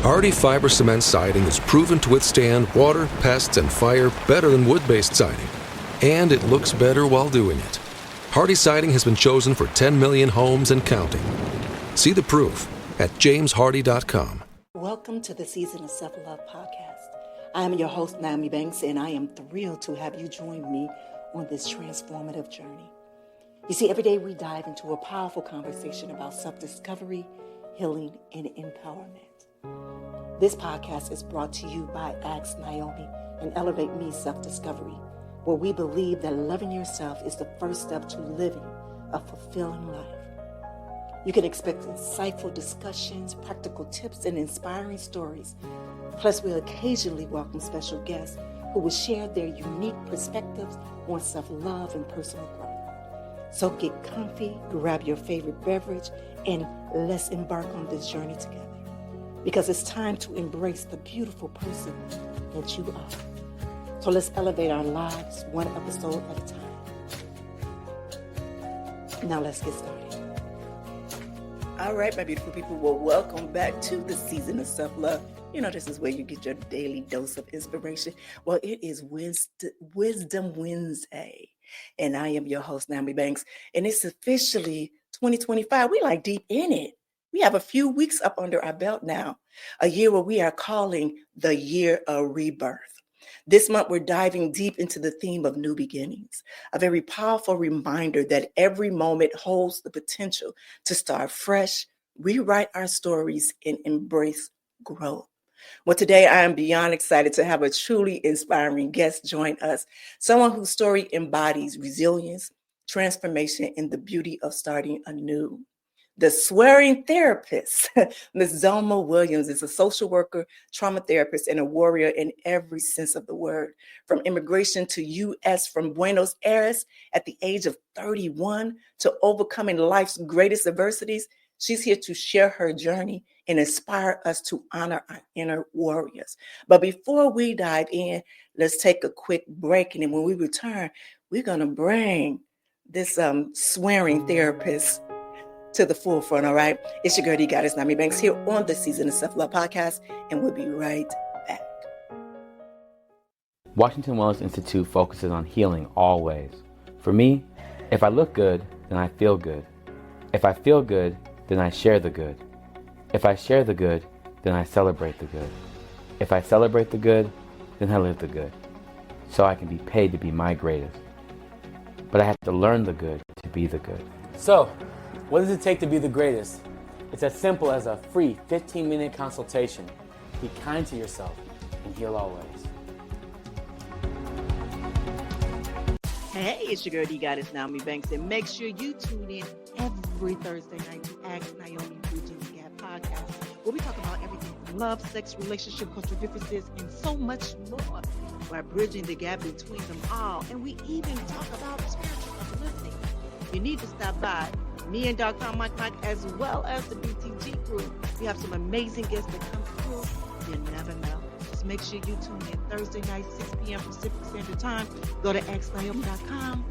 Hardy fiber cement siding is proven to withstand water, pests, and fire better than wood-based siding. And it looks better while doing it. Hardy siding has been chosen for 10 million homes and counting. See the proof at jameshardy.com. Welcome to the Season of Self-Love podcast. I am your host, NmW&x, and I am thrilled to have you join me on this transformative journey. You see, every day we dive into a powerful conversation about self-discovery, healing, and empowerment. This podcast is brought to you by Ask Nyomi and Elevate Me Self-Discovery, where we believe that loving yourself is the first step to living a fulfilling life. You can expect insightful discussions, practical tips, and inspiring stories. Plus, we'll occasionally welcome special guests who will share their unique perspectives on self-love and personal growth. So get comfy, grab your favorite beverage, and let's embark on this journey together. Because it's time to embrace the beautiful person that you are. So let's elevate our lives one episode at a time. Now let's get started. All right, my beautiful people. Well, welcome back to the Season of Self-Love. You know, this is where you get your daily dose of inspiration. Well, it is Wisdom Wednesday. And I am your host, NmW&x. And it's officially 2025. We like deep in it. We have a few weeks up under our belt now. A year where we are calling the year of rebirth. This month, we're diving deep into the theme of new beginnings, a very powerful reminder that every moment holds the potential to start fresh, rewrite our stories, and embrace growth. Well, today I am beyond excited to have a truly inspiring guest join us, someone whose story embodies resilience, transformation, and the beauty of starting anew. The swearing therapist, Ms. Zulma Williams, is a social worker, trauma therapist, and a warrior in every sense of the word. From immigration to U.S. from Buenos Aires at the age of 31 to overcoming life's greatest adversities, she's here to share her journey and inspire us to honor our inner warriors. But before we dive in, let's take a quick break. And then when we return, we're going to bring this swearing therapist to the forefront, all right? It's your girl, the goddess, NmW&x, here on the Season of Self-Love podcast, and we'll be right back. Washington Wellness Institute focuses on healing always. For me, if I look good, then I feel good. If I feel good, then I share the good. If I share the good, then I celebrate the good. If I celebrate the good, then I live the good. So I can be paid to be my greatest. But I have to learn the good to be the good. So, what does it take to be the greatest? It's as simple as a free 15-minute consultation. Be kind to yourself and heal always. Hey, it's your girl, the goddess, NmW&x, and make sure you tune in every Thursday night to Ask Nyomi Bridging the Gap podcast, where we talk about everything from love, sex, relationship, cultural differences, and so much more. We're bridging the gap between them all, and we even talk about spiritual uplifting. You need to stop by. Me and Dr. Mike, as well as the BTG crew. We have some amazing guests that come through. You never know. Just make sure you tune in Thursday night, 6 p.m. Pacific Standard Time. Go to xnaomi.com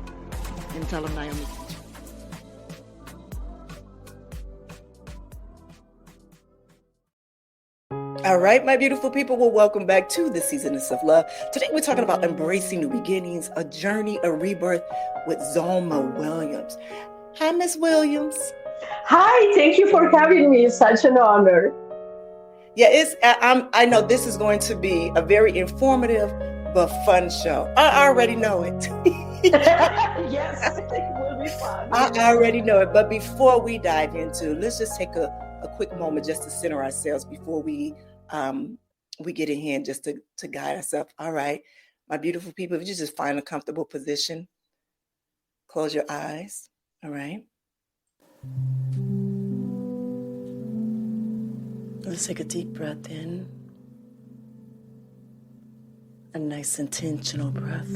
and tell them Naomi sent you. All right, my beautiful people, well, welcome back to the Season of Self-Love. Today we're talking about embracing new beginnings, a journey of rebirth with Zulma Williams. Hi, Miss Williams. Hi, thank you for having me. It's such an honor. Yeah, I know this is going to be a very informative but fun show. I already know it. Yes, it will be fun. I already know it. But before we dive into, let's just take a quick moment just to center ourselves before we get in here and just to guide ourselves. All right, my beautiful people, if you just find a comfortable position, close your eyes. All right. Let's take a deep breath in. A nice intentional breath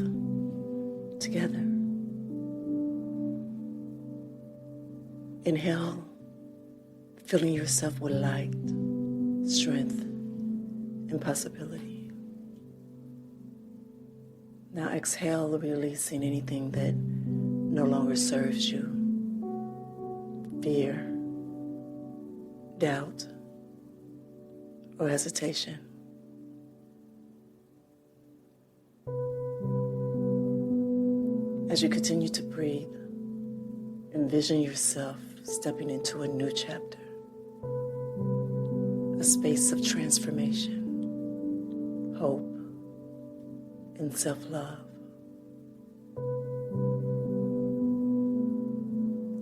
together. Inhale, filling yourself with light, strength, and possibility. Now exhale, releasing anything that no longer serves you. Fear, doubt, or hesitation. As you continue to breathe, envision yourself stepping into a new chapter, a space of transformation, hope, and self-love.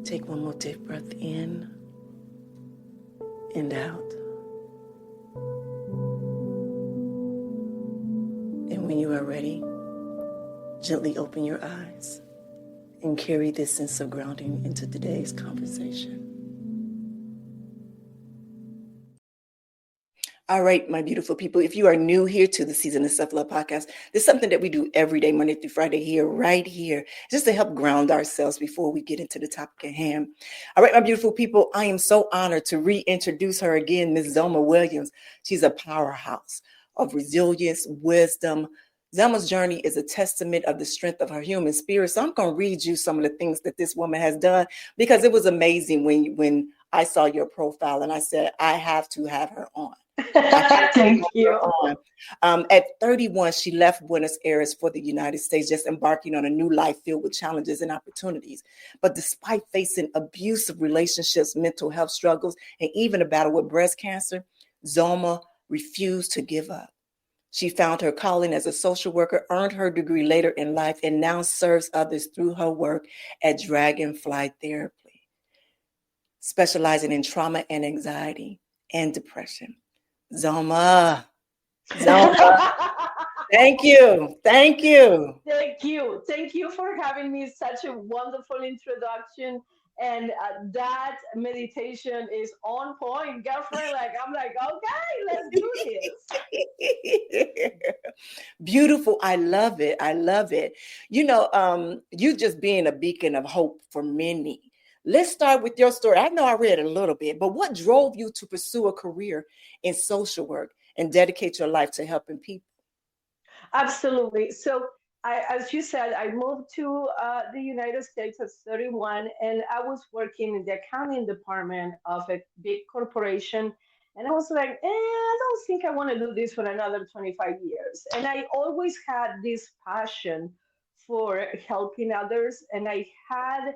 Take one more deep breath in and out. And when you are ready, gently open your eyes and carry this sense of grounding into today's conversation. All right, my beautiful people, if you are new here to the Season of Self-Love podcast, this is something that we do every day, Monday through Friday here, right here, just to help ground ourselves before we get into the topic at hand. All right, my beautiful people, I am so honored to reintroduce her again, Ms. Zulma Williams. She's a powerhouse of resilience, wisdom. Zulma's journey is a testament of the strength of her human spirit. So I'm going to read you some of the things that this woman has done, because it was amazing when I saw your profile and I said, I have to have her on. Thank you. At 31, she left Buenos Aires for the United States, just embarking on a new life filled with challenges and opportunities. But despite facing abusive relationships, mental health struggles, and even a battle with breast cancer, Zulma refused to give up. She found her calling as a social worker, earned her degree later in life, and now serves others through her work at Dragonfly Therapy, specializing in trauma and anxiety and depression. Zulma, thank you. Thank you. Thank you for having me. Such a wonderful introduction. And that meditation is on point, girlfriend. I'm like, okay, let's do this. Beautiful. I love it. You just being a beacon of hope for many. Let's start with your story. I know I read a little bit, but what drove you to pursue a career in social work and dedicate your life to helping people? Absolutely. So, as you said, I moved to the United States at 31, and I was working in the accounting department of a big corporation. And I was like, I don't think I want to do this for another 25 years. And I always had this passion for helping others. And I had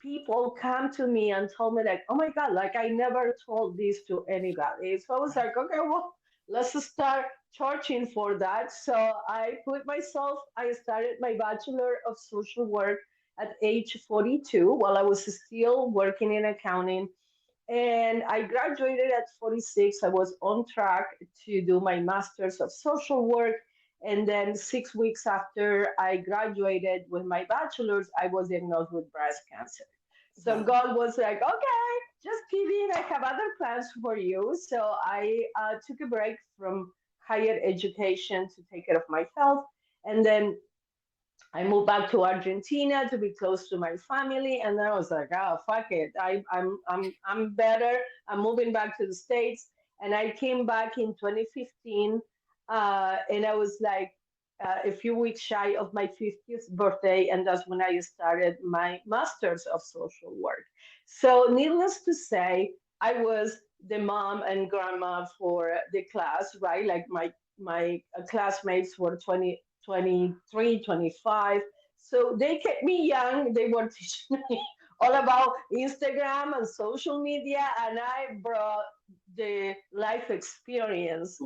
people come to me and told me like, oh my God, like I never told this to anybody. So I was like, okay, well, let's start charging for that. So I started my Bachelor of Social Work at age 42 while I was still working in accounting. And I graduated at 46. I was on track to do my Master's of Social Work. And then 6 weeks after I graduated with my bachelor's, I was diagnosed with breast cancer. So God was like, okay, just kidding. I have other plans for you. So I took a break from higher education to take care of my health. And then I moved back to Argentina to be close to my family. And then I was like, oh, fuck it. I'm better. I'm moving back to the States. And I came back in 2015. And I was like a few weeks shy of my 50th birthday, and that's when I started my Master's of Social Work. So, needless to say, I was the mom and grandma for the class, right? Like my classmates were 20, 23, 25. So they kept me young. They were teaching me all about Instagram and social media, and I brought the life experience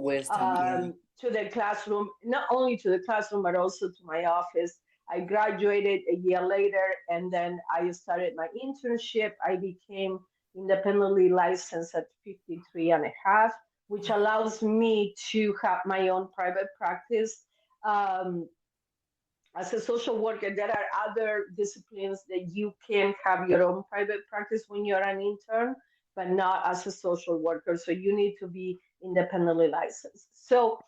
to the classroom, not only to the classroom, but also to my office. I graduated a year later, and then I started my internship. I became independently licensed at 53 and a half, which allows me to have my own private practice. As a social worker, there are other disciplines that you can have your own private practice when you're an intern, but not as a social worker. So you need to be independently licensed. So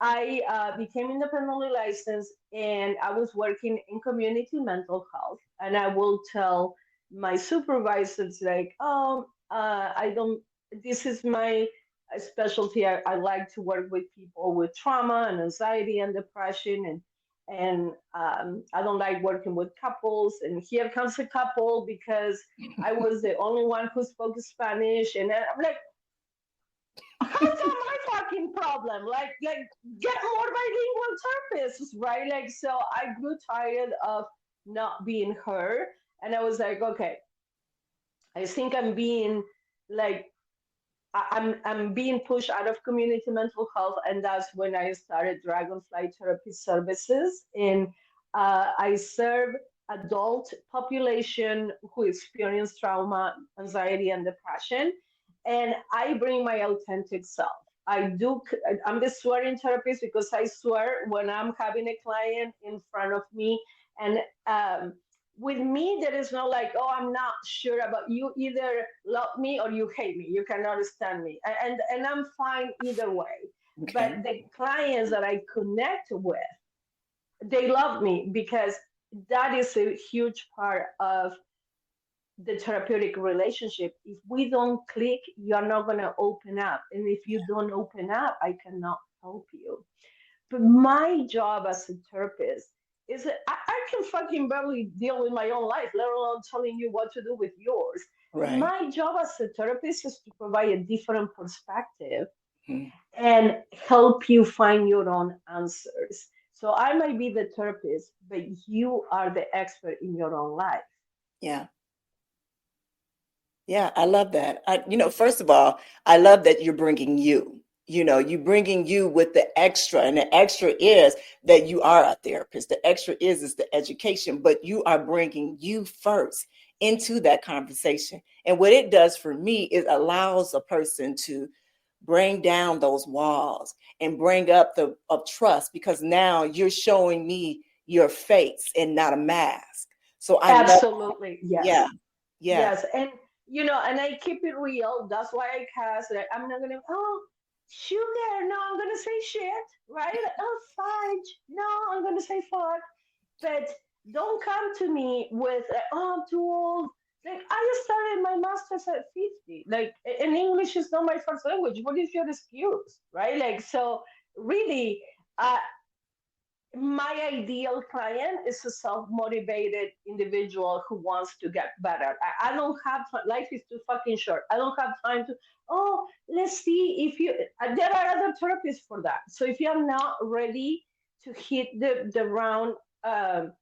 I became independently licensed, and I was working in community mental health. And I will tell my supervisors like, I don't, this is my specialty. I like to work with people with trauma and anxiety and depression, and I don't like working with couples. And here comes a couple because I was the only one who spoke Spanish, and I'm like, how's that my fucking problem. Like get more bilingual therapists, right? Like, so I grew tired of not being heard, and I was like, okay, I think I'm being like I'm being pushed out of community mental health, and that's when I started Dragonfly Therapy Services. And I serve adult population who experience trauma, anxiety, and depression, and I bring my authentic self. I do. I'm the swearing therapist because I swear when I'm having a client in front of me, and with me there is no like, oh, I'm not sure about you, either love me or you hate me, you cannot stand me, and I'm fine either way. But Okay. the clients that I connect with, they love me because that is a huge part of the therapeutic relationship. If we don't click, you're not going to open up, and if you don't open up, I cannot help you. But my job as a therapist is that I can fucking barely deal with my own life, let alone telling you what to do with yours. Right. My job as a therapist is to provide a different perspective Mhm. and help you find your own answers. So I might be the therapist, but you are the expert in your own life. Yeah. Yeah, I love that. First of all, I love that you're bringing you. You bringing you with the extra, and the extra is that you are a therapist. The extra is the education, but you are bringing you first into that conversation. And what it does for me, it allows a person to bring down those walls and bring up the of trust, because now you're showing me your face and not a mask. So I love, Absolutely. yeah, Yes. yeah. Yes. And and I keep it real. That's why I cast that. I'm not gonna, oh, sugar, no, I'm gonna say shit, right? Oh, fudge, no, I'm gonna say fuck. But don't come to me with, oh, I'm too old. Like, I just started my master's at 50. Like, and English is not my first language. What is your excuse, right? Like, so really, uh, my ideal client is a self-motivated individual who wants to get better. I don't have time. Life is too fucking short. I don't have time to, oh, let's see if you, there are other therapists for that. So if you're not ready to hit the round, um,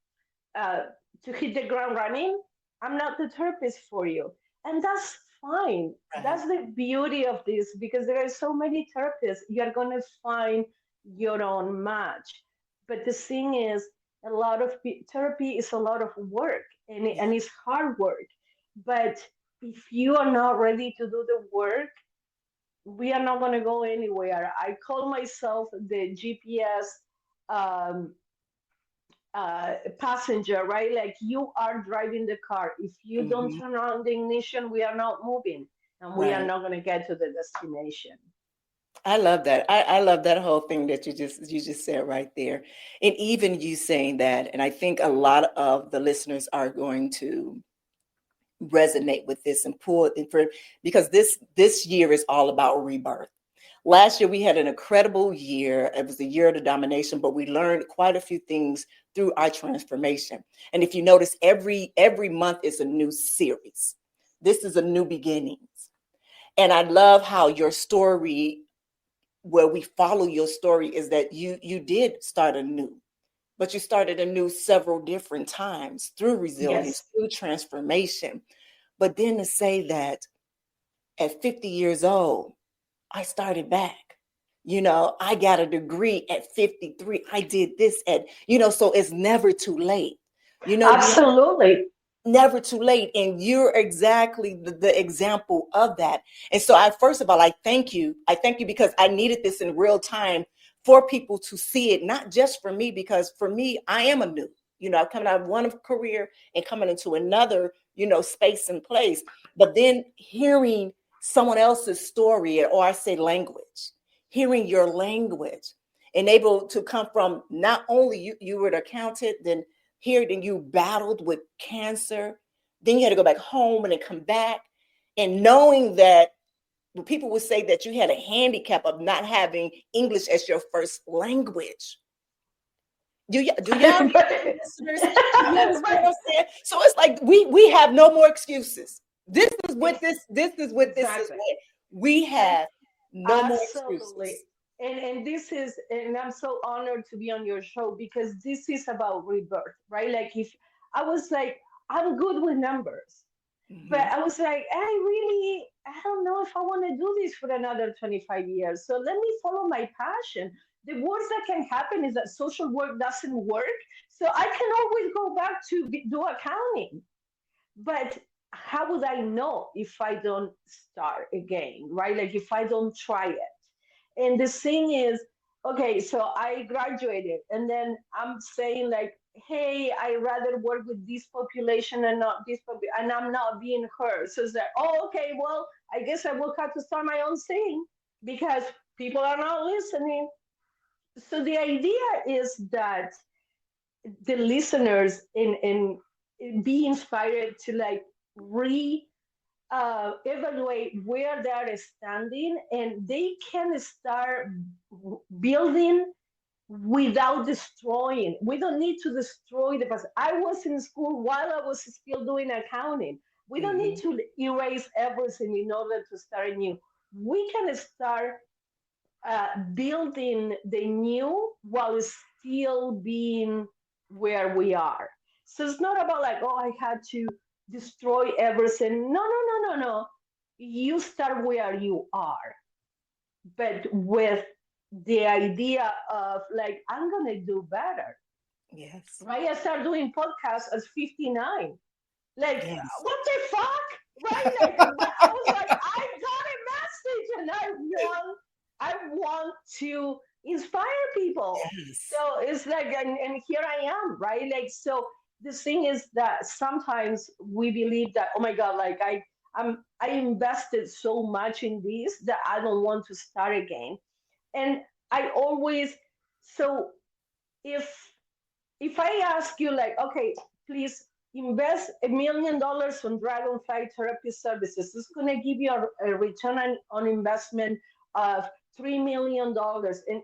uh, to hit the ground running, I'm not the therapist for you. And that's fine. Right. That's the beauty of this, because there are so many therapists. You're going to find your own match. But the thing is, a lot of therapy is a lot of work, and it's hard work. But if you are not ready to do the work, we are not going to go anywhere. I call myself the GPS um, passenger, right? Like, you are driving the car. If you don't Mhm. turn on the ignition, we are not moving, and we are Right. not going to get to the destination. I love that. I love that whole thing that you just said right there. And even you saying that, and I think a lot of the listeners are going to resonate with this and pull it in for, because this year is all about rebirth. Last year we had an incredible year. It was the year of the domination, but we learned quite a few things through our transformation. And if you notice, every month is a new series. This is a new beginnings. And I love how your story, where we follow your story, is that you did start anew, but you started anew several different times through resilience, Yes. through transformation. But then to say that at 50 years old, I started back. I got a degree at 53. I did this so it's never too late. You Absolutely. never too late. And you're exactly the example of that. And so first of all, I thank you. I thank you because I needed this in real time for people to see it, not just for me, because for me, I am a new, I'm coming out of one career and coming into another, space and place. But then hearing someone else's story, or I say language, hearing your language, and able to come from, not only you were an accountant, then you battled with cancer, then you had to go back home and then come back, and knowing that people would say that you had a handicap of not having English as your first language. Do y'all listeners? You understand what I'm saying? So it's like we have no more excuses. This is what this is what Exactly. we have no more Absolutely. excuses. And this is, and I'm so honored to be on your show because this is about rebirth, right? Like if I was like, I'm good with numbers, but Hmm. I was like, I don't know if I want to do this for another 25 years. So let me follow my passion. The worst that can happen is that social work doesn't work. So I can always go back to do accounting. But how would I know if I don't start again, right? Like if I don't try it. And the thing is, okay, so I graduated, and then I'm saying like, hey, I rather work with this population and not this population, and I'm not being heard. So it's like, oh, okay, well, I guess I will have to start my own thing because people are not listening. So the idea is that the listeners in be inspired to like re evaluate where they are standing, and they can start building without destroying. We don't need to destroy the past. I was in school while I was still doing accounting. We don't need Hmm. to erase everything in order to start new. We can start building the new while still being where we are. So it's not about like, oh, I had to destroy everything. No, no, no, no, no. You start where you are, but with the idea of like, I'm going to do better. Yes. Right? I started doing podcasts at 59. Like, Yes. what the fuck? Right? Like, but I was like, I got a message and I want to inspire people. Yes. So it's like, and here I am, right? Like, so the thing is that sometimes we believe that, oh my God, like I invested so much in this that I don't want to start again. And I always, so if if I ask you, like, okay, please invest $1 million on Dragonfly therapy services, it's going to give you a return on investment of $3 million,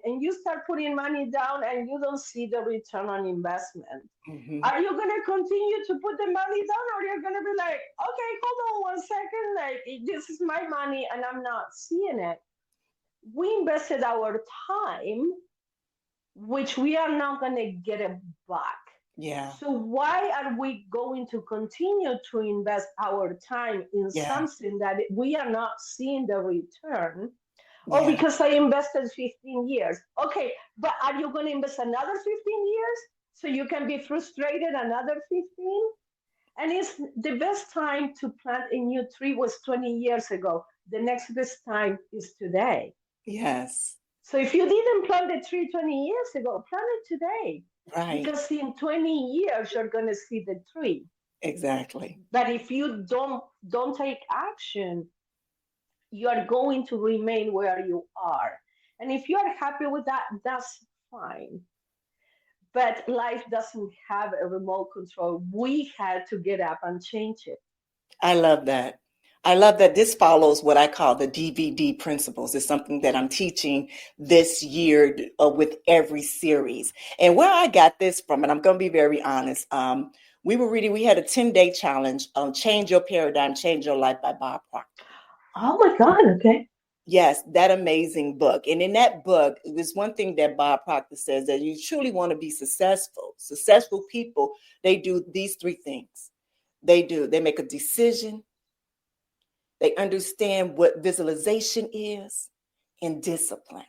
and you start putting money down and you don't see the return on investment. Hmm. Are you going to continue to put the money down, or you're going to be like, okay, hold on 1 second, like this is my money and I'm not seeing it? We invested our time, which we are not going to get it back. Yeah. So why are we going to continue to invest our time in Yeah. something that we are not seeing the return? Oh, Yeah. because I invested 15 years. Okay, but are you going to invest another 15 years so you can be frustrated another 15? And it's the best time to plant a new tree was 20 years ago. The next best time is today. Yes. So if you didn't plant the tree 20 years ago, plant it today. Right. Because in 20 years you're gonna see the tree. Exactly. But if you don't take action, you are going to remain where you are. And if you are happy with that, that's fine. But life doesn't have a remote control. We had to get up and change it. I love that. I love that this follows what I call the DVD principles. It's something that I'm teaching this year with every series. And where I got this from, and I'm going to be very honest, we had a 10-day challenge, Change Your Paradigm, Change Your Life by Bob Proctor. Oh my God, okay. Yes, that amazing book. And in that book, there's one thing that Bob Proctor says, that you truly want to be successful. Successful people, they do these three things. They make a decision, they understand what visualization is, and discipline.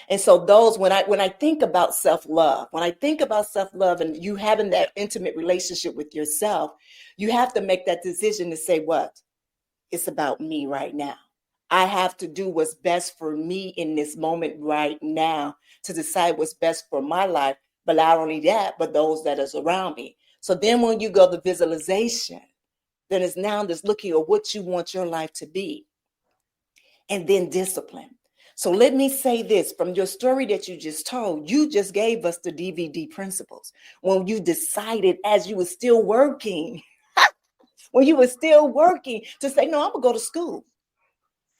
And so those, when I think about self-love, and you having that intimate relationship with yourself, you have to make that decision to say, what? It's about me right now. I have to do what's best for me in this moment right now to decide what's best for my life. But not only that, but those that is around me. So then when you go to visualization, then it's now just looking at what you want your life to be, and then discipline. So let me say this, from your story that you just told, you just gave us the DVD principles. When you decided, as you were still working, to say, no, I'm gonna go to school.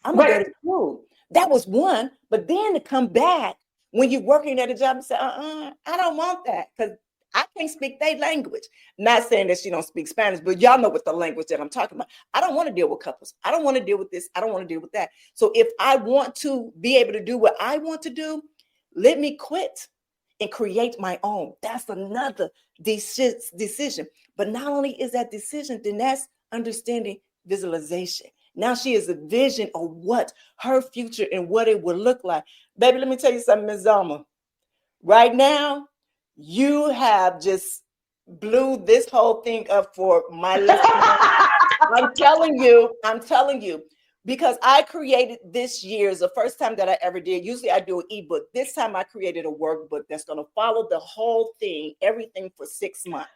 I'm gonna go Right. to school. That was one. But then to come back when you're working at a job and say, I don't want that, because I can't speak their language. Not saying that she don't speak Spanish, but y'all know what the language that I'm talking about. I don't want to deal with couples. I don't want to deal with this. I don't want to deal with that. So if I want to be able to do what I want to do, Let me quit and create my own. That's another decision. But not only is that decision, then that's understanding visualization. Now she is a vision of what her future and what it would look like. Baby, let me tell you something, Ms. Zulma. Right now, you have just blew this whole thing up for my listeners. I'm telling you, because I created this year is the first time that I ever did. Usually I do an ebook. This time I created a workbook that's going to follow the whole thing, everything for 6 months.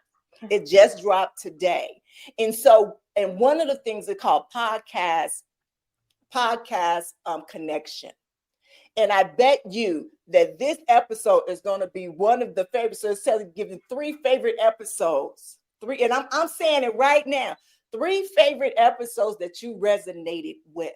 It just dropped today. And one of the things they call podcast connection. And I bet you that this episode is going to be one of the favorites. So it's giving 3 favorite episodes. 3, and I'm saying it right now. 3 favorite episodes that you resonated with.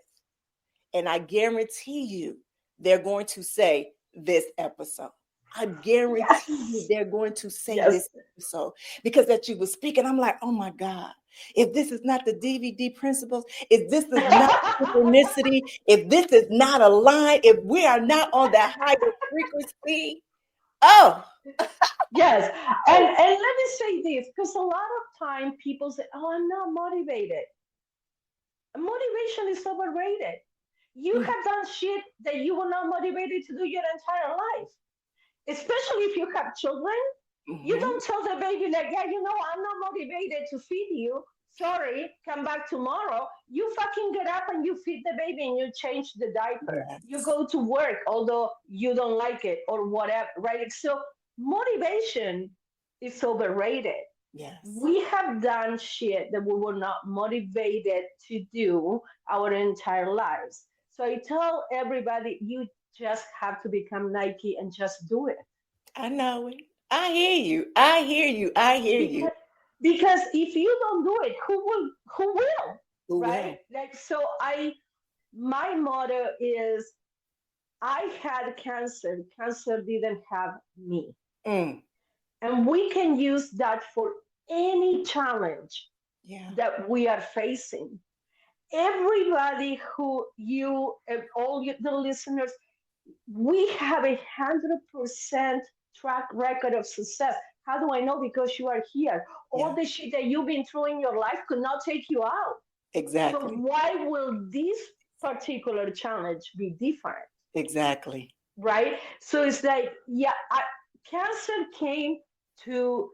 And I guarantee you they're going to say this episode. I guarantee you they're going to say this episode, because that you were speaking, I'm like, oh my God, if this is not the DVD principles, if this is not synchronicity, if this is not aligned, if we are not on that higher frequency, oh. Yes. And let me say this, because a lot of time people say, oh, I'm not motivated. Motivation is overrated. You have done shit that you were not motivated to do your entire life. Especially if you have children, you don't tell the baby like, yeah, I'm not motivated to feed you. Sorry, come back tomorrow. You fucking get up and you feed the baby and you change the diaper. Yes. You go to work, although you don't like it or whatever, right? So motivation is overrated. Yes. We have done shit that we were not motivated to do our entire lives. So I tell everybody, you just have to become Nike and just do it. I know it. I hear you. Because if you don't do it, who will? Who right? Will? Like, so my motto is, I had cancer. Cancer didn't have me. And we can use that for any challenge that we are facing. Everybody who all the listeners, we have 100% track record of success. How do I know? Because you are here. All the shit that you've been through in your life could not take you out. Exactly. So why will this particular challenge be different? Exactly. Right? So it's like, cancer came to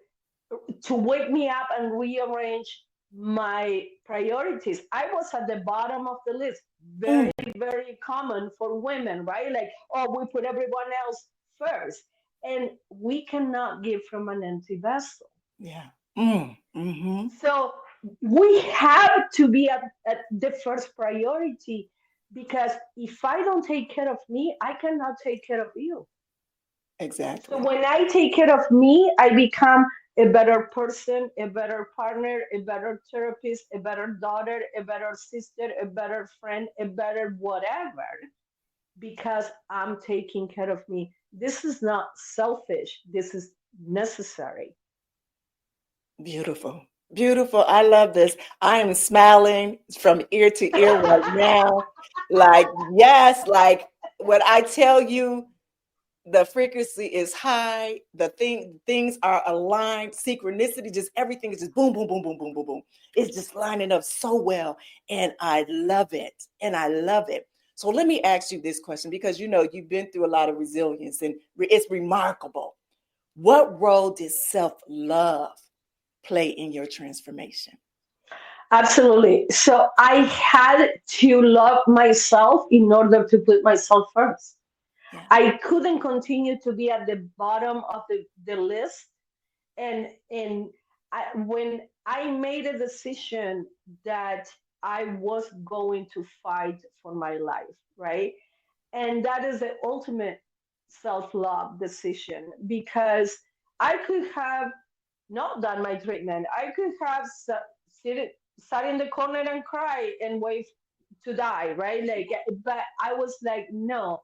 wake me up and rearrange my priorities. I was at the bottom of the list. Very, very common for women, right? Like, oh, we put everyone else first. And we cannot give from an empty vessel. Yeah. So we have to be at the first priority, because if I don't take care of me, I cannot take care of you. Exactly. So when I take care of me, I become a better person, a better partner, a better therapist, a better daughter, a better sister, a better friend, a better whatever, because I'm taking care of me. This is not selfish. This is necessary. Beautiful. Beautiful. I love this. I am smiling from ear to ear right now. Like, yes, like when I tell you, the frequency is high, things are aligned, synchronicity, just everything is just boom, boom, boom, boom, boom, boom, boom. It's just lining up so well. And I love it. So let me ask you this question, because you've been through a lot of resilience and it's remarkable. What role did self-love play in your transformation? Absolutely. So I had to love myself in order to put myself first. Yeah. I couldn't continue to be at the bottom of the list. And when I made a decision that I was going to fight for my life, right? And that is the ultimate self-love decision, because I could have not done my treatment. I could have sat in the corner and cry and wait to die, right? Like, but I was like, no,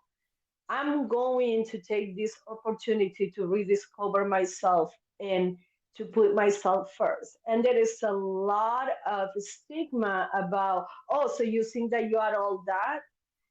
I'm going to take this opportunity to rediscover myself and to put myself first. And there is a lot of stigma about, oh, so you think that you are all that?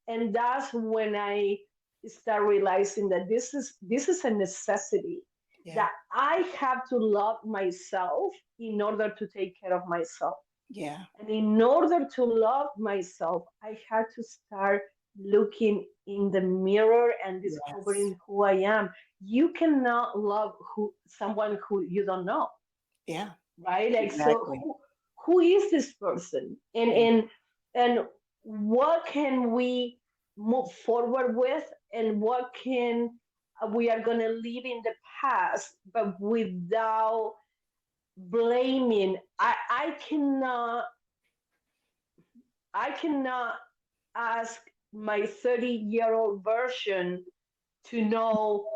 And that's when I start realizing that this is a necessity, Yeah. that I have to love myself in order to take care of myself. Yeah. And in order to love myself, I had to start looking in the mirror and Yes. discovering who I am. You cannot love someone who you don't know, Yeah. right? Like, so Exactly. who is this person? And Yeah. and what can we move forward with, and what can we are gonna leave in the past, but without blaming. I cannot ask my 30-year-old version to know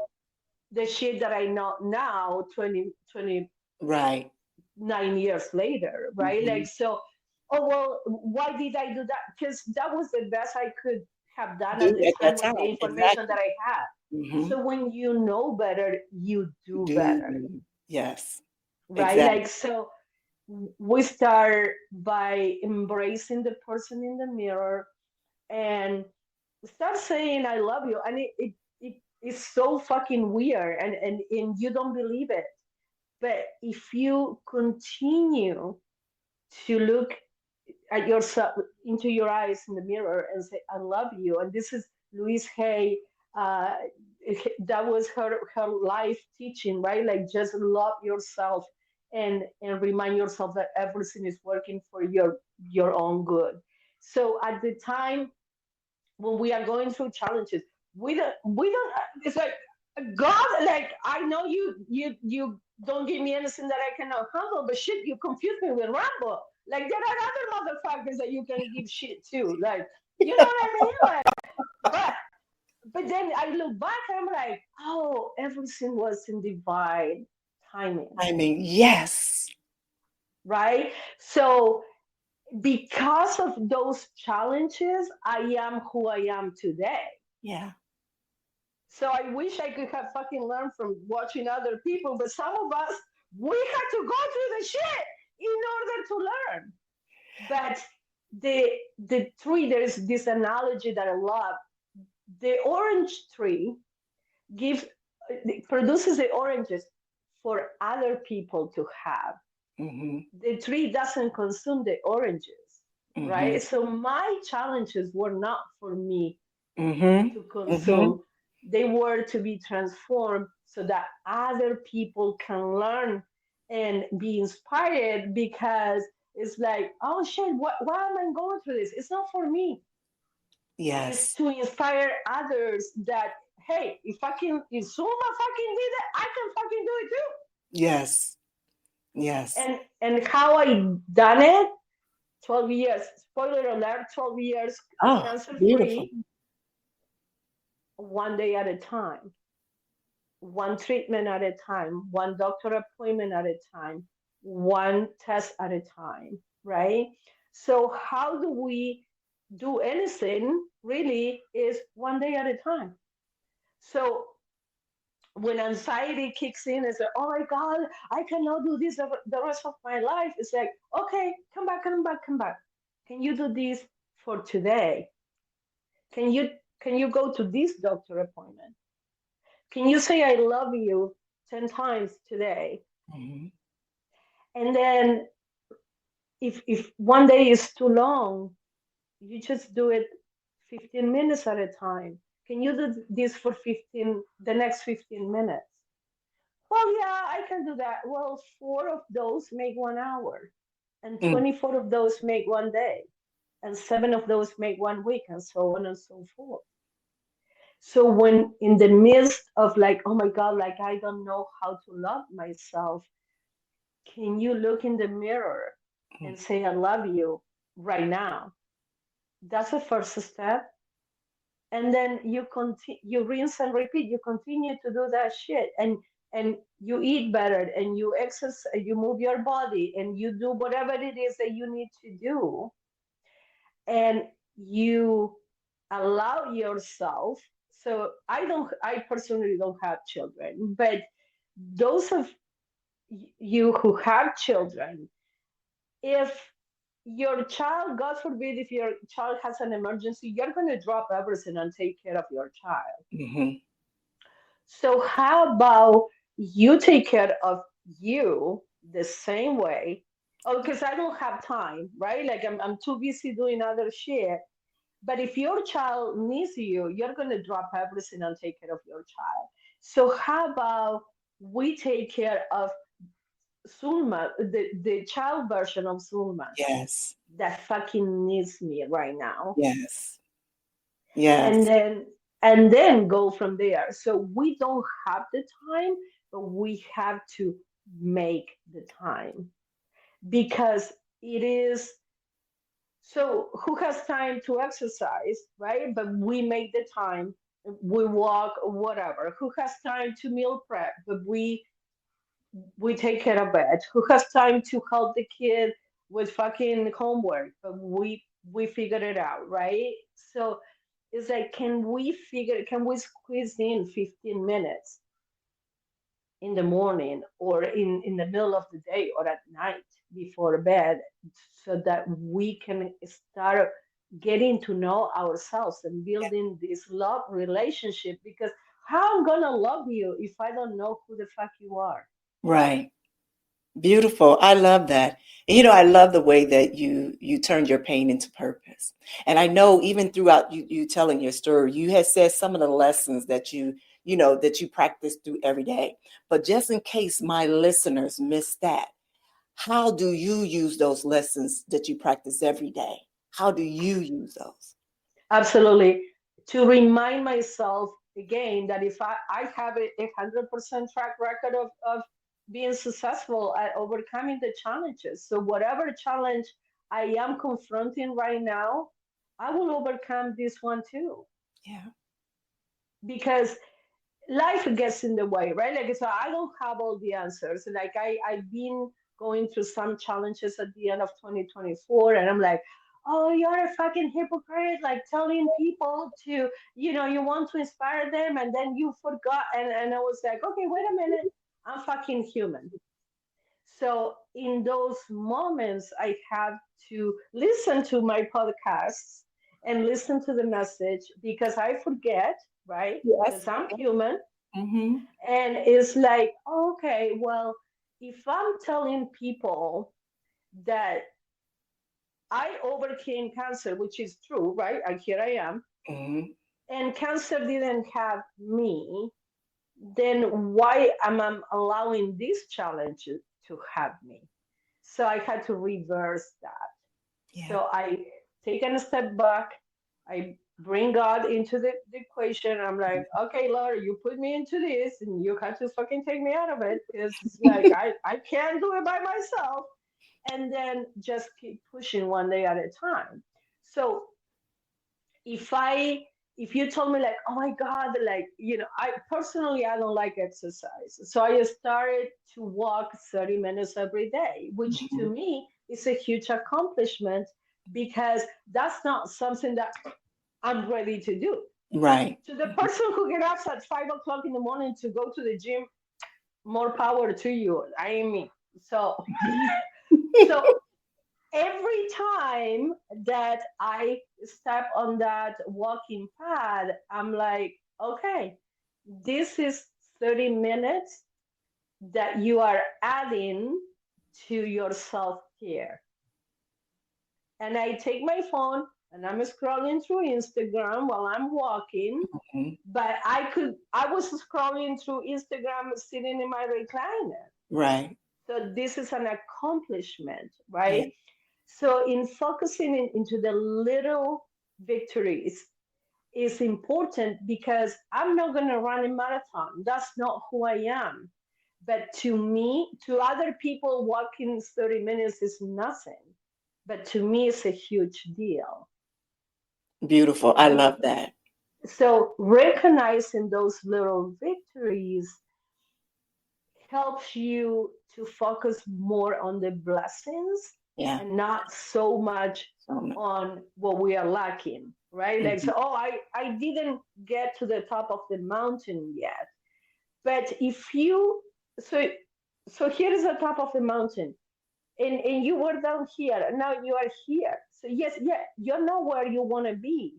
the shit that I know now, 29 Right. years later, right? Hmm. Like, so, oh, well, why did I do that? Because that was the best I could have done Do at the at that time with the time. information Exactly. that I had. Hmm. So when you know better, you do better, Do. Yes. right? Like, Exactly. so we start by embracing the person in the mirror and start saying I love you. And it is so fucking weird, and you don't believe it. But if you continue to look at yourself, into your eyes in the mirror, and say I love you, and this is Louise Hay, uh, that was her life teaching, right? Like, just love yourself, and remind yourself that everything is working for your own good. So at the time when we are going through challenges, we don't it's like, God, like, I know you don't give me anything that I cannot handle, but shit, you confuse me with Rambo. Like, there are other motherfuckers that you can give shit to, like, you know what I mean? Like, but but then I look back and I'm like, oh, everything was in divine timing, I mean, yes. right? So because of those challenges, I am who I am today. Yeah. So I wish I could have fucking learned from watching other people, but some of us, we had to go through the shit in order to learn. But the tree, there is this analogy that I love. The orange tree gives it produces the oranges for other people to have. Hmm. The tree doesn't consume the oranges, Hmm. right? So my challenges were not for me Hmm. to Hmm. consume, they were to be transformed so that other people can learn and be inspired, because it's like, oh shit, why am I going through this? It's not for me. It's Yes. to inspire others that, hey, if Zulma fucking did it, I can fucking do it too. Yes. Yes. And how I done it, 12 years, spoiler alert, 12 years Oh, cancer beautiful. free, one day at a time, one treatment at a time, one doctor appointment at a time, one test at a time, right? So, how do we do anything really is one day at a time. So, when anxiety kicks in and say, oh my God, I cannot do this the rest of my life, it's like, okay, come back, come back, come back. Can you do this for today? Can you can you go to this doctor appointment? Can you say I love you 10 times today? Hmm. And then if one day is too long, you just do it 15 minutes at a time. Can you do this for the next 15 minutes? Well, yeah, I can do that. Well, four of those make 1 hour, and Mm. 24 of those make one day, and seven of those make 1 week, and so on and so forth. So when in the midst of like, oh my God, like I don't know how to love myself, can you look in the mirror Mm. and say, I love you right now? That's the first step. And then you rinse and repeat. You continue to do that shit, and you eat better, and you exercise, you move your body, and you do whatever it is that you need to do, and you allow yourself. So I personally don't have children, but those of you who have children, if your child, God forbid, if your child has an emergency, you're going to drop everything and take care of your child. Mm-hmm. So, how about you take care of you the same way? Oh, because I don't have time, right? Like, I'm too busy doing other shit. But if your child needs you, you're going to drop everything and take care of your child. So, how about we take care of Zulma, the child version of Zulma Yes. that fucking needs me right now? Yes. And Yes. then go from there. So we don't have the time, but we have to make the time because it is. So who has time to exercise, right? But we make the time, we walk, whatever. Who has time to meal prep, but we take care of it. Who has time to help the kid with fucking homework, but we figured it out, right? So it's like, can we squeeze in 15 minutes in the morning or in the middle of the day or at night before bed so that we can start getting to know ourselves and building this love relationship? Because how I'm gonna love you if I don't know who the fuck you are? Right. Beautiful. I love that. And, I love the way that you turned your pain into purpose. And I know even throughout you telling your story, you had said some of the lessons that that you practice through every day. But just in case my listeners miss that, how do you use those lessons that you practice every day? How do you use those? Absolutely. To remind myself again that if I have a 100% track record of being successful at overcoming the challenges. So whatever challenge I am confronting right now, I will overcome this one too. Yeah. Because life gets in the way, right? Like, so I don't have all the answers. Like I've been going through some challenges at the end of 2024, and I'm like, oh, you're a fucking hypocrite, like telling people to, you want to inspire them, and then you forgot. And I was like, okay, wait a minute, I'm fucking human. So in those moments, I have to listen to my podcasts and listen to the message because I forget, right? Yes. Because I'm human. Mm-hmm. And it's like, okay, well, if I'm telling people that I overcame cancer, which is true, right? And here I am, Mm-hmm. and cancer didn't have me, then why am I allowing this challenge to have me? So I had to reverse that. Yeah. So I taken a step back. I bring God into the equation. I'm like, okay, Lord, you put me into this and you have to fucking take me out of it because like I can't do it by myself. And then just keep pushing one day at a time. So if I if you told me like, oh my God, like, I personally I don't like exercise. So I started to walk 30 minutes every day, which Mm-hmm. to me is a huge accomplishment because that's not something that I'm ready to do. Right. To the person who gets up at 5 o'clock in the morning to go to the gym, more power to you. I ain't me. So so every time that I step on that walking pad, I'm like, okay, this is 30 minutes that you are adding to your self care. And I take my phone and I'm scrolling through Instagram while I'm walking, Mm-hmm. but I was scrolling through Instagram sitting in my recliner. Right. So this is an accomplishment, Yeah. right? So in focusing into the little victories is important because I'm not going to run a marathon. That's not who I am. But to me, to other people, walking 30 minutes is nothing. But to me, it's a huge deal, Beautiful. I right? love that. So recognizing those little victories helps you to focus more on the blessings Yeah. and not so much So much. on what we are lacking, right? Like, Mhm. so, oh, I didn't get to the top of the mountain yet. But if you, so, so here is the top of the mountain. and you were down here, and now you are here. So yes, yeah, you're not where you want to be,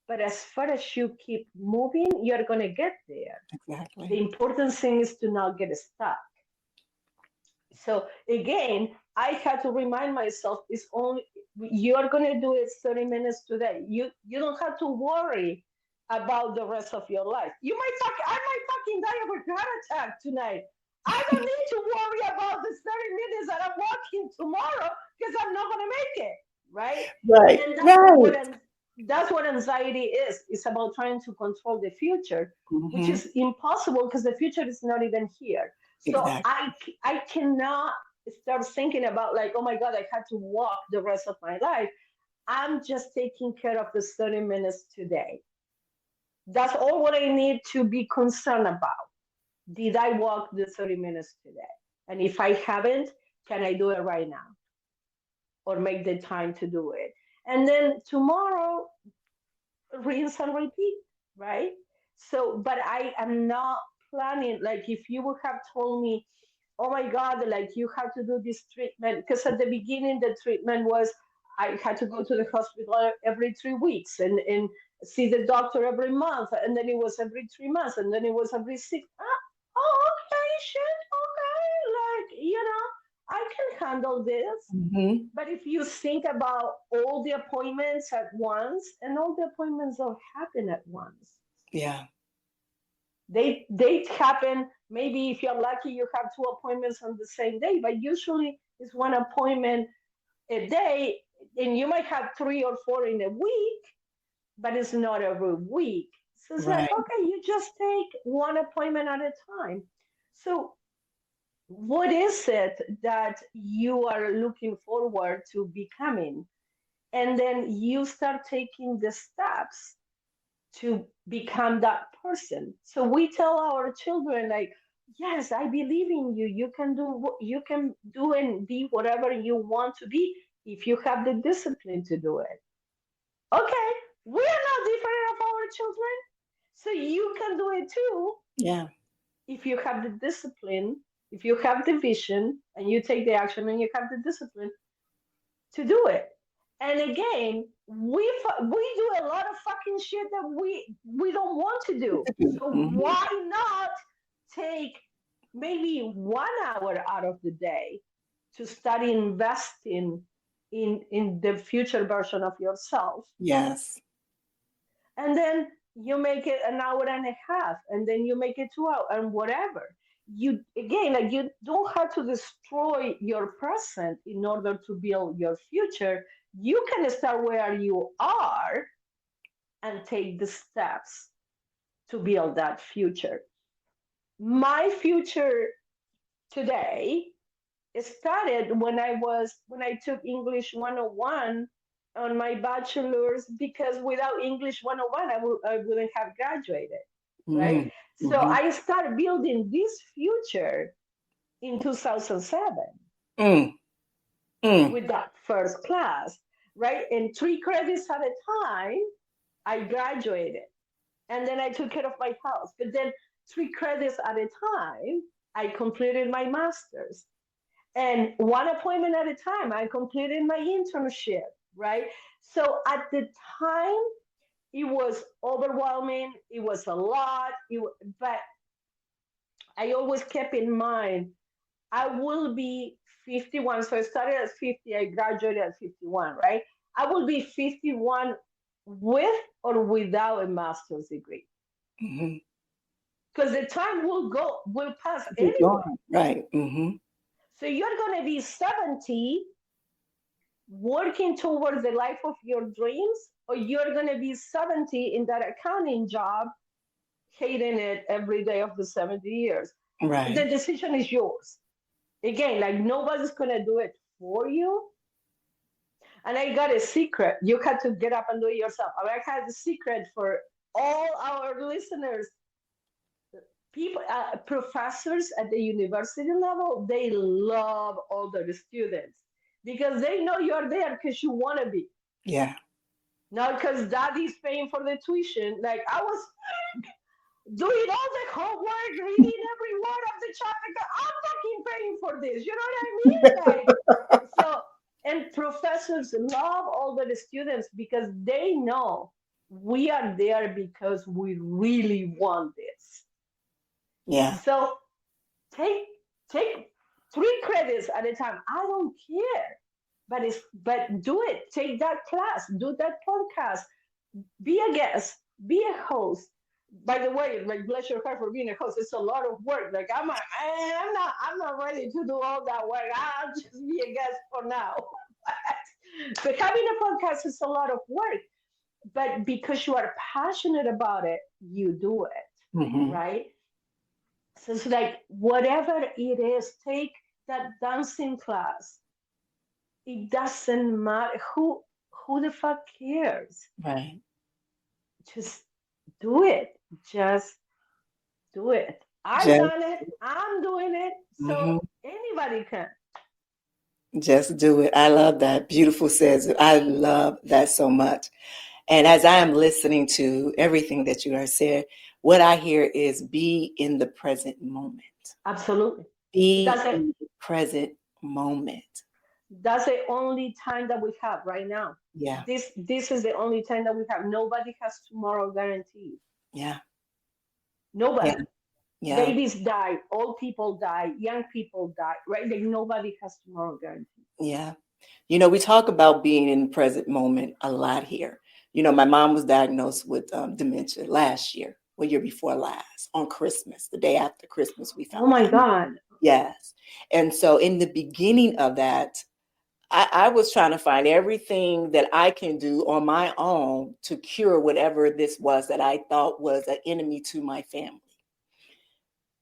but as far as you keep moving, you're going to get there. Exactly. The important thing is to not get stuck. So again, I had to remind myself, it's only, you're going to do it 30 minutes today. You don't have to worry about the rest of your life. I might fucking die of a heart attack tonight. I don't need to worry about the 30 minutes that I'm walking tomorrow because I'm not going to make it, right? Right. And Right. that's what anxiety is. It's about trying to control the future, which Mm-hmm. is impossible because the future is not even here. So Exactly. I cannot start thinking about like, oh my God, I had to walk the rest of my life. I'm just taking care of the 30 minutes today. That's all what I need to be concerned about. Did I walk the 30 minutes today? And if I haven't, can I do it right now? Or make the time to do it? And then tomorrow, rinse and repeat, right? So, but I am not planning, like, if you would have told me, oh my God, like, you have to do this treatment, because at the beginning, the treatment was I had to go to the hospital every 3 weeks and see the doctor every month. And then it was every 3 months. And then it was every six. Oh, okay, shit, okay. Like, I can handle this. Mm-hmm. But if you think about all the appointments at once, and all the appointments don't happen at once. Yeah. They happen, maybe if you're lucky, you have two appointments on the same day, but usually it's one appointment a day, and you might have three or four in a week, but it's not every week. So it's like, Right. okay, you just take one appointment at a time. So what is it that you are looking forward to becoming? And then you start taking the steps to become that person. So we tell our children, like, yes, I believe in you. You can do what you can do and be whatever you want to be if you have the discipline to do it. Okay, we are not different of our children. So you can do it too Yeah. if you have the discipline, if you have the vision, and you take the action, and you have the discipline to do it. And again, we do a lot of fucking shit that we don't want to do. So Mm-hmm. why not take maybe 1 hour out of the day to start investing in the future version of yourself? Yes. And then you make it an hour and a half, and then you make it 2 hours, and whatever. You again, like, you don't have to destroy your present in order to build your future. You can start where you are and take the steps to build that future. My future today started when I took English 101 on my bachelor's, because without English 101 I wouldn't have graduated, right? So Mm-hmm. I started building this future in 2007 Mm. Mm. with that first class, right? And 3 credits at a time, I graduated. And then I took care of my house. But then 3 credits at a time, I completed my master's. And one appointment at a time, I completed my internship, right? So at the time, it was overwhelming. It was a lot. But I always kept in mind, I will be 51. So I started at 50, I graduated at 51, right? I will be 51 with or without a master's degree. Mm-hmm. Because the time will pass Keep anyway. going. Right. Mm-hmm. So you're going to be 70 working towards the life of your dreams, or you're going to be 70 in that accounting job, hating it every day of the 70 years. Right. The decision is yours. Again, like, nobody's going to do it for you. And I got a secret. You had to get up and do it yourself. I had a secret for all our listeners. People, professors at the university level, they love all their students because they know you're there because you want to be. Yeah. Not because daddy's paying for the tuition. Like, I was doing all the homework, reading every word of the chapter. I'm fucking paying for this. You know what I mean? Like, And professors love all the students because they know we are there because we really want this. Yeah. So take take 3 credits at a time. I don't care. But do it. Take that class, do that podcast, be a guest, be a host. By the way, like bless your heart for being a host. It's a lot of work. Like I'm not ready to do all that work. I'll just be a guest for now. But having a podcast is a lot of work. But because you are passionate about it, you do it, Mm-hmm. right? So it's like whatever it is, take that dancing class. It doesn't matter who the fuck cares. Right. Just do it. Just do it. I've Just, done it. I'm doing it. So mhm. anybody can. Just do it. I love that. Beautiful says it. I love that so much. And as I am listening to everything that you are saying, what I hear is be in the present moment. Absolutely. Be That's it. in the present moment. That's the only time that we have right now. Yeah. This is the only time that we have. Nobody has tomorrow guaranteed. Yeah. Nobody. Yeah. Yeah. Babies die, old people die, young people die, right? Like nobody has tomorrow guaranteed. Yeah. You know, we talk about being in the present moment a lot here. You know, my mom was diagnosed with dementia last year, or year before last, on Christmas, the day after Christmas, we found Oh my out. God. Yes. And so in the beginning of that, I was trying to find everything that I can do on my own to cure whatever this was that I thought was an enemy to my family.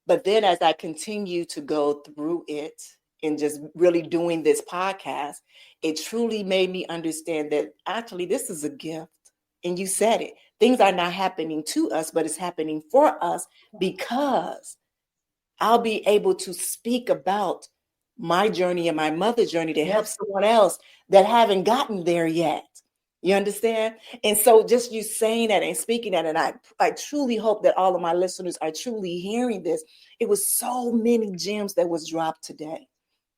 But then as I continue to go through it and just really doing this podcast, it truly made me understand that actually this is a gift. And you said it. Things are not happening to us, but it's happening for us because I'll be able to speak about my journey and my mother's journey to help someone else that haven't gotten there yet. You understand? And so just you saying that and speaking that, and I truly hope that all of my listeners are truly hearing this. It was so many gems that was dropped today.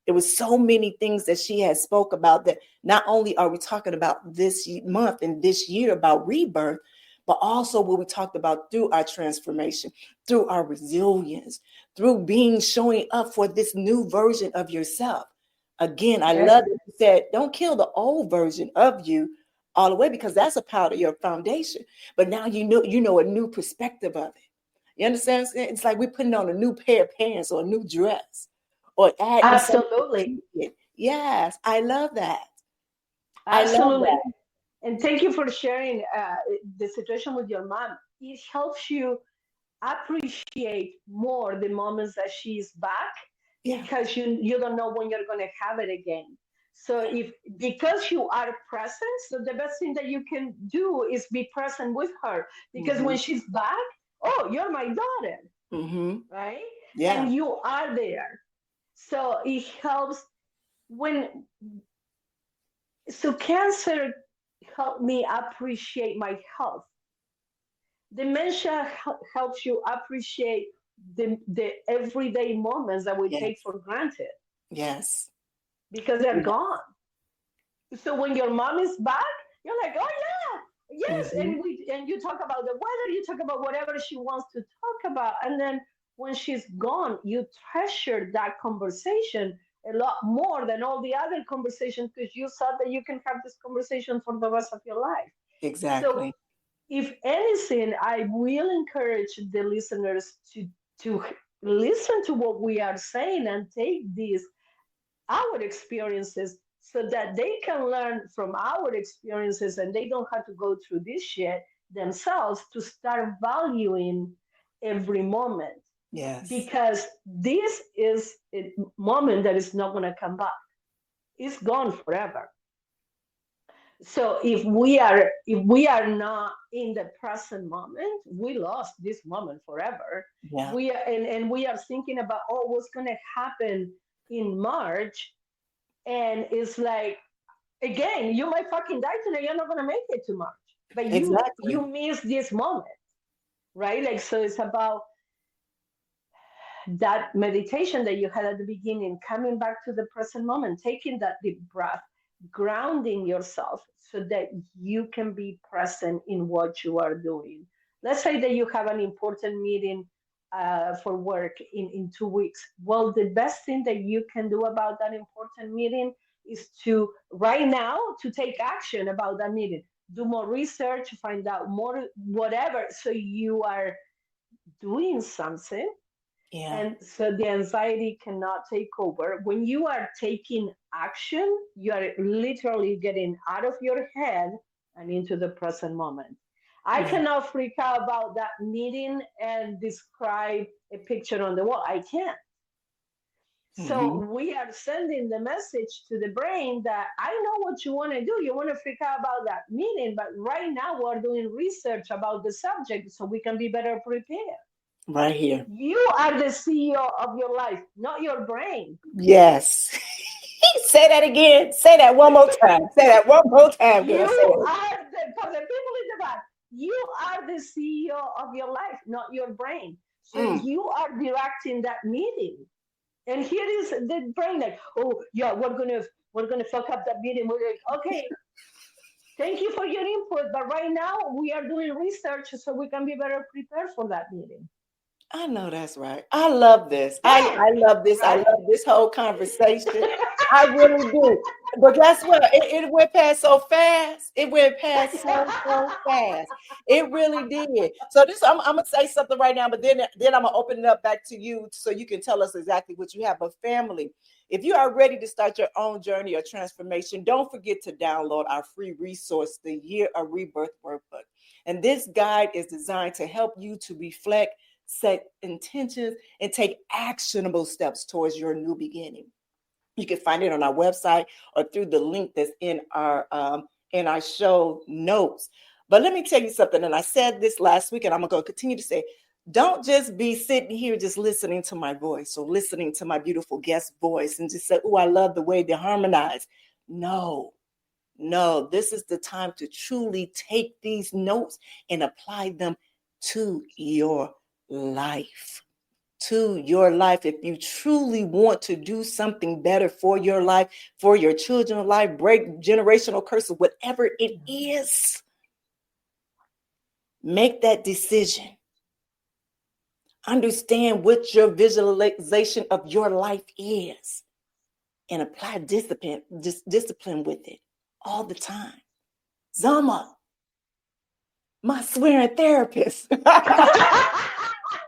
There was so many things that she had spoke about that not only are we talking about this month and this year about rebirth, but also what we talked about through our transformation, through our resilience, through showing up for this new version of yourself. Again, I love that you said, don't kill the old version of you all the way, because that's a part of your foundation. But now you know a new perspective of it. You understand? It's like we're putting on a new pair of pants or a new dress or adding Absolutely. something to it. Yes, I love that. Absolutely. I love that. And thank you for sharing the situation with your mom. It helps you appreciate more the moments that she's back, because you don't know when you're going to have it again. So because you are present, so the best thing that you can do is be present with her, because when she's back, oh, you're my daughter, right? Yeah. And you are there. So it helps so cancer helped me appreciate my health. Dementia helps you appreciate the everyday moments that we take for granted. Yes. Because they're gone. So when your mom is back, you're like, oh yeah, yes. And you talk about the weather, you talk about whatever she wants to talk about. And then when she's gone, you treasure that conversation a lot more than all the other conversations, because you thought that you can have this conversation for the rest of your life. Exactly. So if anything, I will encourage the listeners to listen to what we are saying and take our experiences so that they can learn from our experiences and they don't have to go through this shit themselves, to start valuing every moment. Yes. Because this is a moment that is not going to come back. It's gone forever. So if we are not in the present moment, we lost this moment forever. Yeah. We are thinking about, oh, what's going to happen in March, and it's like, again, you might fucking die today. You're not going to make it to March, but you miss this moment, right? Like, so it's about that meditation that you had at the beginning, coming back to the present moment, taking that deep breath, grounding yourself so that you can be present in what you are doing. Let's say that you have an important meeting for work in 2 weeks. Well, the best thing that you can do about that important meeting is to right now to take action about that meeting. Do more research, find out more, whatever. So you are doing something, Yeah. and so the anxiety cannot take over. When you are taking action, you are literally getting out of your head and into the present moment. I Yeah. cannot freak out about that meeting and describe a picture on the wall. I can't. So Hmm. we are sending the message to the brain that I know what you want to do. You want to freak out about that meeting, but right now we're doing research about the subject so we can be better prepared. Right here. You are the CEO of your life, not your brain. Yes. Say that again. Say that one more time. Say that one more time. You Because I said it. are for the people in the back. You are the CEO of your life, not your brain. So Mm. you are directing that meeting. And here is the brain like, oh yeah, we're gonna fuck up that meeting. We're like, okay, thank you for your input, but right now we are doing research so we can be better prepared for that meeting. I know that's right. I love this. Yeah, I love this. I right. love this whole conversation. I really do. But guess what? It went past so fast. It went past so fast. It really did. So this, I'm gonna say something right now, but then I'm gonna open it up back to you so you can tell us exactly what you have. But family, if you are ready to start your own journey of transformation, don't forget to download our free resource, the Year of Rebirth Workbook. And this guide is designed to help you to reflect, set intentions, and take actionable steps towards your new beginning. You can find it on our website or through the link that's in our show notes. But let me tell you something, and I said this last week, and I'm going to continue to say, don't just be sitting here just listening to my voice or listening to my beautiful guest voice and just say, oh, I love the way they harmonize. No, this is the time to truly take these notes and apply them to your life. To your life. If you truly want to do something better for your life, for your children's life, break generational curses, whatever it is, make that decision. Understand what your visualization of your life is and apply discipline with it all the time. Zulma, my swearing therapist.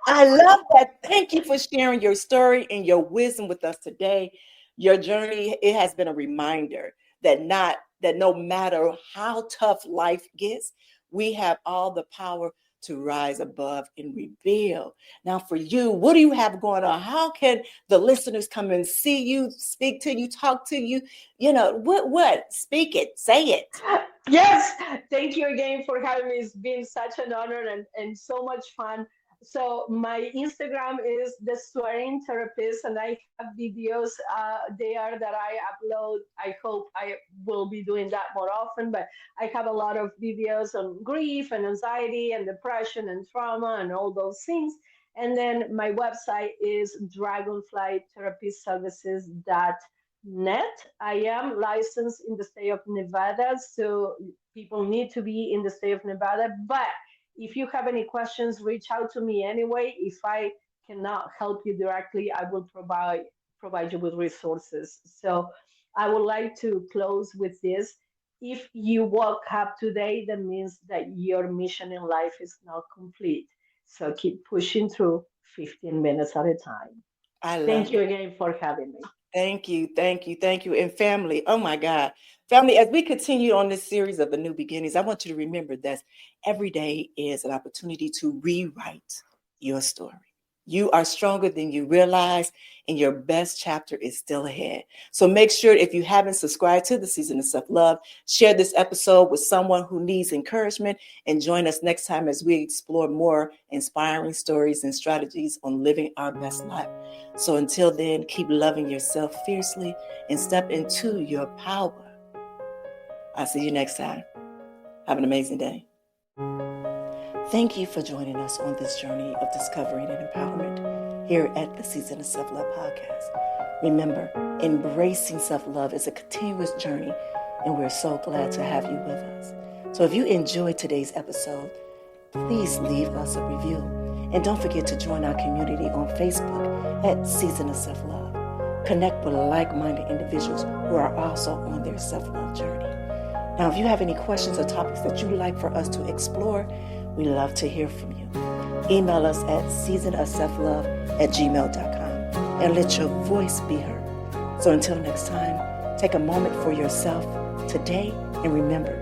I love that. Thank you for sharing your story and your wisdom with us today. Your journey, it has been a reminder that no matter how tough life gets, we have all the power to rise above and reveal. Now, for you, what do you have going on? How can the listeners come and see you, speak to you, talk to you? You know, what? Speak it, say it. Yes, thank you again for having me. It's been such an honor and so much fun. So my Instagram is the swearing therapist, and I have videos there that I upload. I hope I will be doing that more often, but I have a lot of videos on grief and anxiety and depression and trauma and all those things. And then my website is dragonflytherapyservices.net. I am licensed in the state of Nevada, so people need to be in the state of Nevada. But if you have any questions, reach out to me anyway. If I cannot help you directly, I will provide you with resources. So I would like to close with this. If you woke up today, that means that your mission in life is not complete. So keep pushing through 15 minutes at a time. I Thank love you it. again for having me. Thank you, thank you, thank you. And family, oh my God. Family, as we continue on this series of the new beginnings, I want you to remember that every day is an opportunity to rewrite your story. You are stronger than you realize, and your best chapter is still ahead. So make sure, if you haven't subscribed to the Season of Self-Love, share this episode with someone who needs encouragement, and join us next time as we explore more inspiring stories and strategies on living our best life. So until then, keep loving yourself fiercely and step into your power. I'll see you next time. Have an amazing day. Thank you for joining us on this journey of discovering and empowerment here at the Season of Self-Love podcast. Remember, embracing self-love is a continuous journey and we're so glad to have you with us. So if you enjoyed today's episode, please leave us a review. And don't forget to join our community on Facebook at Season of Self-Love. Connect with like-minded individuals who are also on their self-love journey. Now, if you have any questions or topics that you'd like for us to explore, we love to hear from you. Email us at seasonofselflove@gmail.com and let your voice be heard. So until next time, take a moment for yourself today and remember,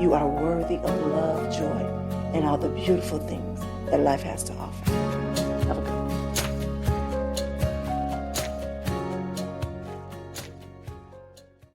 you are worthy of love, joy, and all the beautiful things that life has to offer.